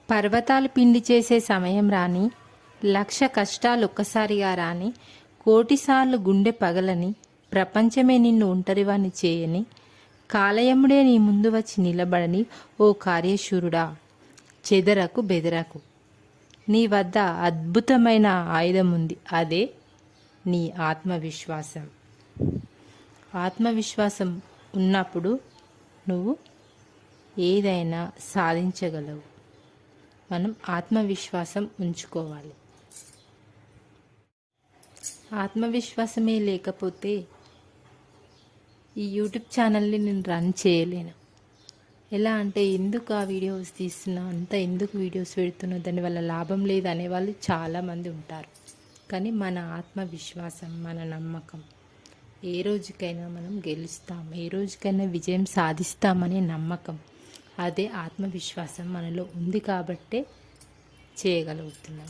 పర్వతాలు పిండి చేసే సమయం రాని, లక్ష కష్టాలు ఒక్కసారిగా రాని, కోటిసార్లు గుండె పగలని, ప్రపంచమే నిన్ను ఒంటరివాణ్ణి చేయని, కాలయముడే నీ ముందు వచ్చి నిలబడని ఓ కార్యశూరుడా, చెదరకు బెదరకు. నీ వద్ద అద్భుతమైన ఆయుధం ఉంది, అదే నీ ఆత్మవిశ్వాసం. ఆత్మవిశ్వాసం ఉన్నప్పుడు నువ్వు ఏదైనా సాధించగలవు. మనం ఆత్మవిశ్వాసం ఉంచుకోవాలి. ఆత్మవిశ్వాసమే లేకపోతే ఈ యూట్యూబ్ ఛానల్ని నేను రన్ చేయలేను. ఎలా అంటే ఎందుకు ఆ వీడియోస్ తీస్తున్నా, అంతా ఎందుకు వీడియోస్ పెడుతున్నా, దానివల్ల లాభం లేదు అనేవాళ్ళు చాలామంది ఉంటారు. కానీ మన ఆత్మవిశ్వాసం, మన నమ్మకం, ఏ రోజుకైనా మనం గెలుస్తాం, ఏ రోజుకైనా విజయం సాధిస్తామనే నమ్మకం, అదే ఆత్మవిశ్వాసం మనలో ఉంది కాబట్టే చేయగలుగుతున్నాం.